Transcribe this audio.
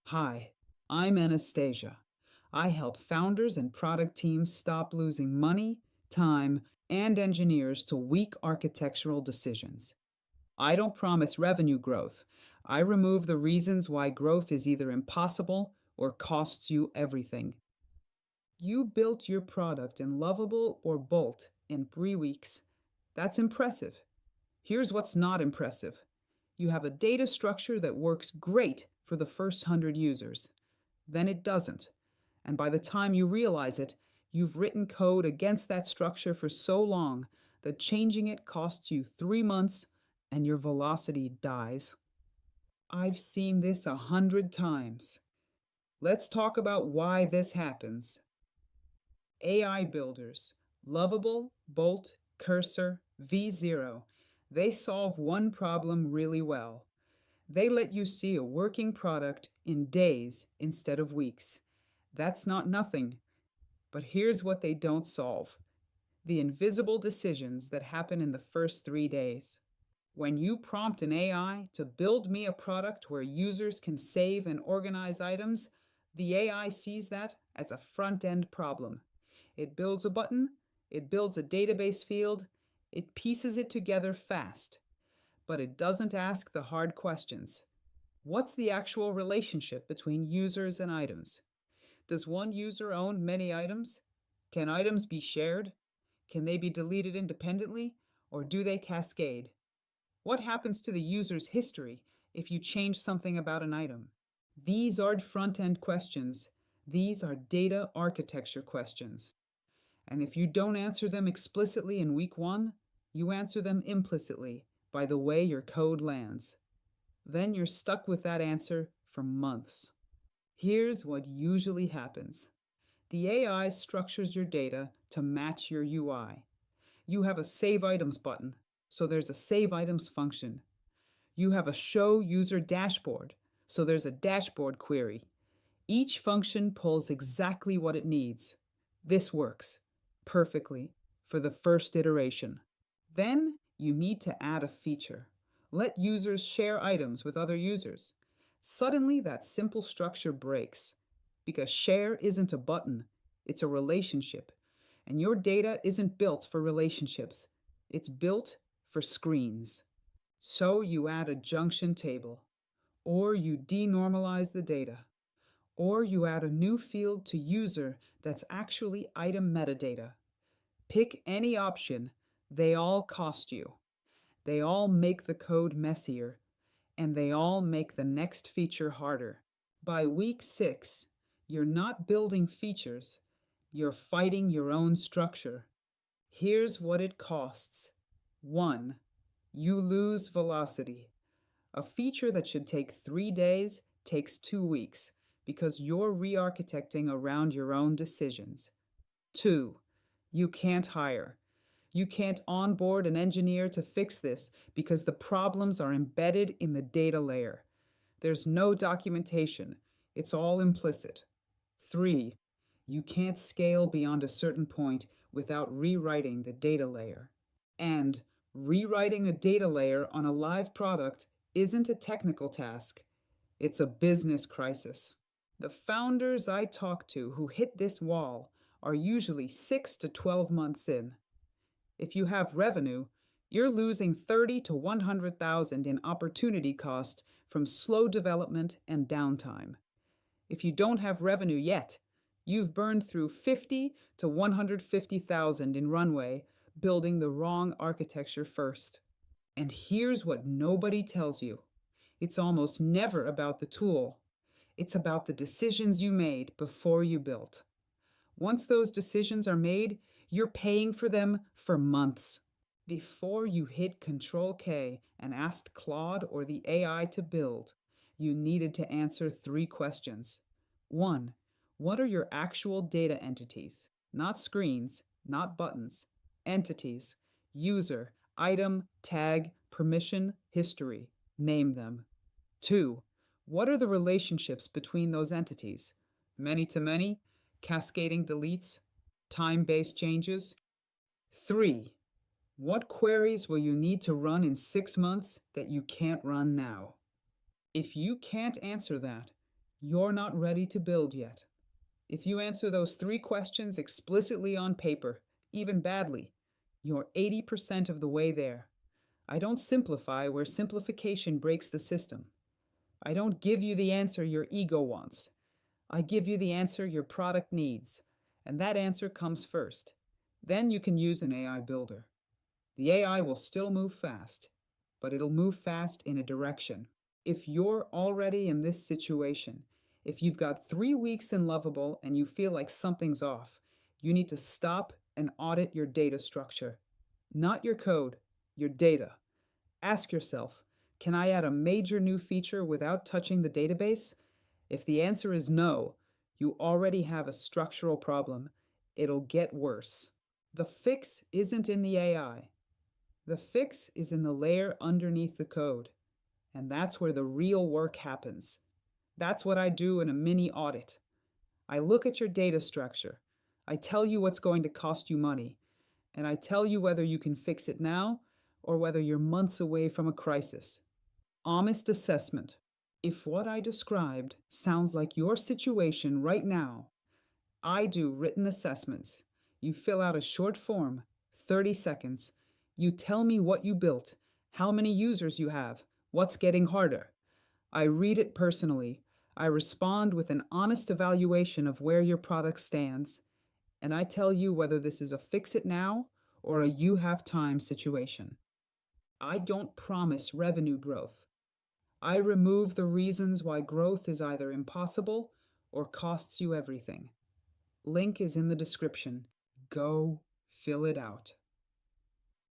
Hi, I'm Anastasia. I help founders and product teams stop losing money, time, and engineers to weak architectural decisions. I don't promise revenue growth. I remove the reasons why growth is either impossible or costs you everything. You built your product in Lovable or Bolt in 3 weeks. That's impressive. Here's what's not impressive. You have a data structure that works great for the first 100 users. Then it doesn't. And by the time you realize it, you've written code against that structure for so long that changing it costs you 3 months and your velocity dies. I've seen this 100 times. Let's talk about why this happens. AI builders, Lovable, Bolt, Cursor, V0, they solve one problem really well. They let you see a working product in days instead of weeks. That's not nothing. But here's what they don't solve: the invisible decisions that happen in the first 3 days. When you prompt an AI to build me a product where users can save and organize items, the AI sees that as a front end problem. It builds a button, it builds a database field, it pieces it together fast, but it doesn't ask the hard questions. What's the actual relationship between users and items? Does one user own many items? Can items be shared? Can they be deleted independently, or do they cascade? What happens to the user's history if you change something about an item? These aren't front-end questions. These are data architecture questions. And if you don't answer them explicitly in week one, you answer them implicitly by the way your code lands. Then you're stuck with that answer for months. Here's what usually happens. The AI structures your data to match your UI. You have a Save Items button, so there's a Save Items function. You have a Show User Dashboard, so there's a dashboard query. Each function pulls exactly what it needs. This works perfectly for the first iteration. Then you need to add a feature. Let users share items with other users. Suddenly, that simple structure breaks because share isn't a button, it's a relationship. And your data isn't built for relationships, it's built for screens. So you add a junction table, or you denormalize the data, or you add a new field to user that's actually item metadata. Pick any option, they all cost you. They all make the code messier, and they all make the next feature harder. By week 6, you're not building features, you're fighting your own structure. Here's what it costs. 1. You lose velocity. A feature that should take 3 days takes 2 weeks because you're re-architecting around your own decisions. 2. You can't hire. You can't onboard an engineer to fix this because the problems are embedded in the data layer. There's no documentation. It's all implicit. 3. You can't scale beyond a certain point without rewriting the data layer. And rewriting a data layer on a live product isn't a technical task. It's a business crisis. The founders I talk to who hit this wall are usually 6 to 12 months in. If you have revenue, you're losing 30 to 100,000 in opportunity cost from slow development and downtime. If you don't have revenue yet, you've burned through 50 to 150,000 in runway building the wrong architecture first. And here's what nobody tells you. It's almost never about the tool. It's about the decisions you made before you built. Once those decisions are made, you're paying for them for months. Before you hit Control K and asked Claude or the AI to build, you needed to answer 3 questions. 1. What are your actual data entities? Not screens, not buttons. Entities. User, item, tag, permission, history. Name them. 2. What are the relationships between those entities? Many to many? Cascading deletes? Time-based changes? 3. What queries will you need to run in 6 months that you can't run now? If you can't answer that, You're not ready to build yet. If you answer those three questions explicitly on paper, even badly, you're 80% of the way there. I don't simplify where simplification breaks the system. I don't give you the answer your ego wants. I give you the answer your product needs, and that answer comes first. Then you can use an AI builder. The AI will still move fast, but it'll move fast in a direction. If you're already in this situation, if you've got 3 weeks in Lovable and you feel like something's off, you need to stop and audit your data structure. Not your code, your data. Ask yourself, can I add a major new feature without touching the database? If the answer is no, you already have a structural problem. It'll get worse. The fix isn't in the AI. The fix is in the layer underneath the code. And that's where the real work happens. That's what I do in a mini audit. I look at your data structure. I tell you what's going to cost you money. And I tell you whether you can fix it now or whether you're months away from a crisis. Honest assessment. If what I described sounds like your situation right now, I do written assessments. You fill out a short form, 30 seconds. You tell me what you built, how many users you have, what's getting harder. I read it personally. I respond with an honest evaluation of where your product stands, and I tell you whether this is a fix it now or a you have time situation. I don't promise revenue growth. I remove the reasons why growth is either impossible or costs you everything. Link is in the description. Go fill it out.